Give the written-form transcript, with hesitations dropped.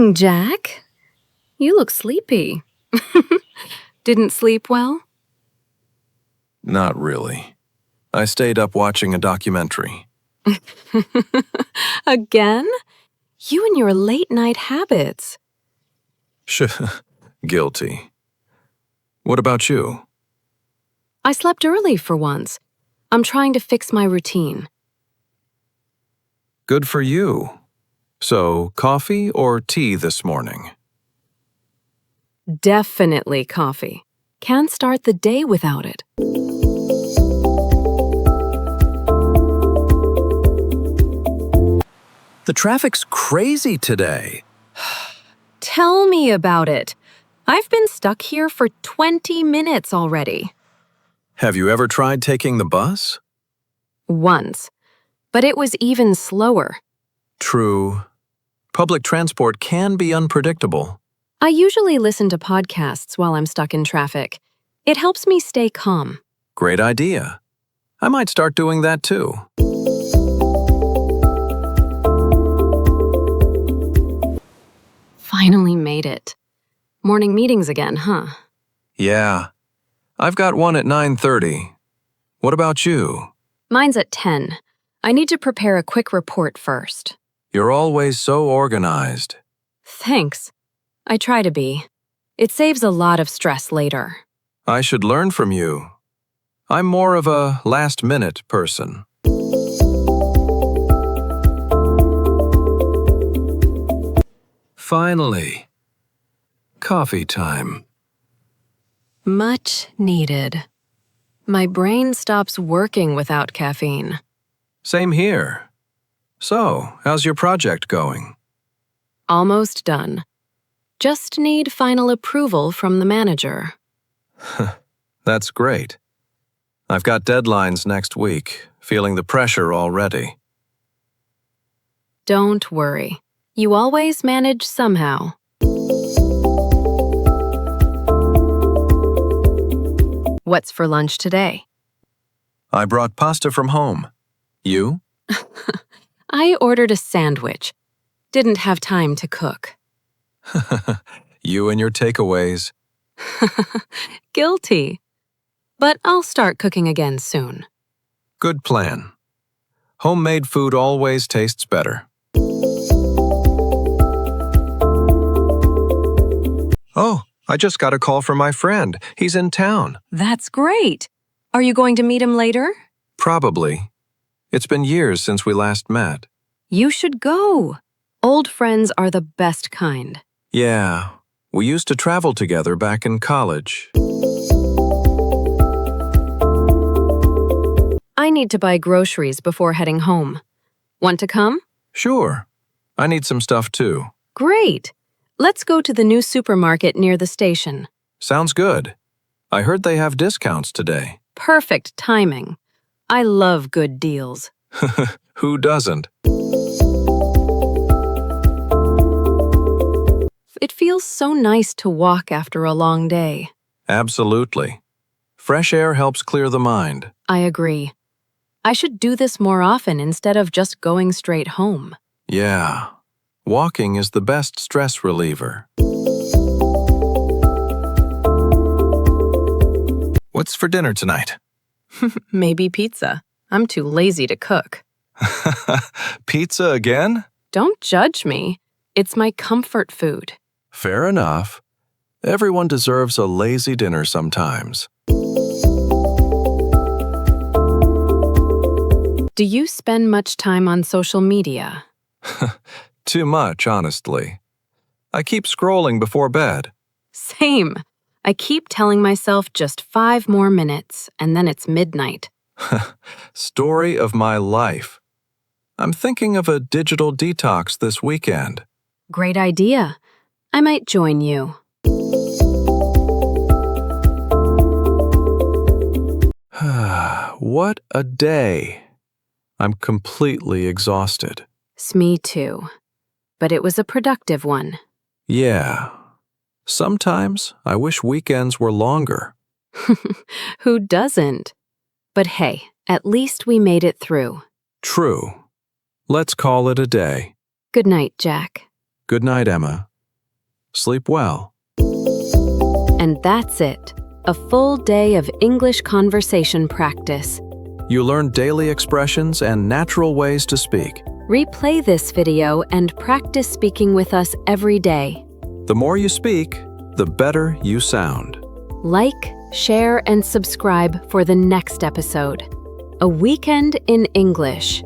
Morning, Jack. You look sleepy. Didn't sleep well? Not really. I stayed up watching a documentary. Again? You and your late-night habits. Guilty. What about you? I slept early for once. I'm trying to fix my routine. Good for you. So, coffee or tea this morning? Definitely coffee. Can't start the day without it. The traffic's crazy today. Tell me about it. I've been stuck here for 20 minutes already. Have you ever tried taking the bus? Once. But it was even slower. True. Public transport can be unpredictable. I usually listen to podcasts while I'm stuck in traffic. It helps me stay calm. Great idea. I might start doing that too. Finally made it. Morning meetings again, huh? Yeah. I've got one at 9:30. What about you? Mine's at 10. I need to prepare a quick report first. You're always so organized. Thanks. I try to be. It saves a lot of stress later. I should learn from you. I'm more of a last-minute person. Finally. Coffee time. Much needed. My brain stops working without caffeine. Same here. So, how's your project going? Almost done. Just need final approval from the manager. That's great. I've got deadlines next week, feeling the pressure already. Don't worry. You always manage somehow. What's for lunch today? I brought pasta from home. You? I ordered a sandwich. Didn't have time to cook. You and your takeaways. Guilty. But I'll start cooking again soon. Good plan. Homemade food always tastes better. Oh, I just got a call from my friend. He's in town. That's great. Are you going to meet him later? Probably. It's been years since we last met. You should go. Old friends are the best kind. Yeah, we used to travel together back in college. I need to buy groceries before heading home. Want to come? Sure. I need some stuff too. Great. Let's go to the new supermarket near the station. Sounds good. I heard they have discounts today. Perfect timing. I love good deals. Who doesn't? It feels so nice to walk after a long day. Absolutely. Fresh air helps clear the mind. I agree. I should do this more often instead of just going straight home. Yeah. Walking is the best stress reliever. What's for dinner tonight? Maybe pizza. I'm too lazy to cook. Pizza again? Don't judge me. It's my comfort food. Fair enough. Everyone deserves a lazy dinner sometimes. Do you spend much time on social media? Too much, honestly. I keep scrolling before bed. Same. I keep telling myself just 5 more minutes, and then it's midnight. Story of my life. I'm thinking of a digital detox this weekend. Great idea. I might join you. What a day. I'm completely exhausted. Me too. But it was a productive one. Yeah. Sometimes I wish weekends were longer. Who doesn't? But hey, at least we made it through. True. Let's call it a day. Good night, Jack. Good night, Emma. Sleep well. And that's it. A full day of English conversation practice. You learn daily expressions and natural ways to speak. Replay this video and practice speaking with us every day. The more you speak, the better you sound. Like, share, and subscribe for the next episode. A Weekend in English.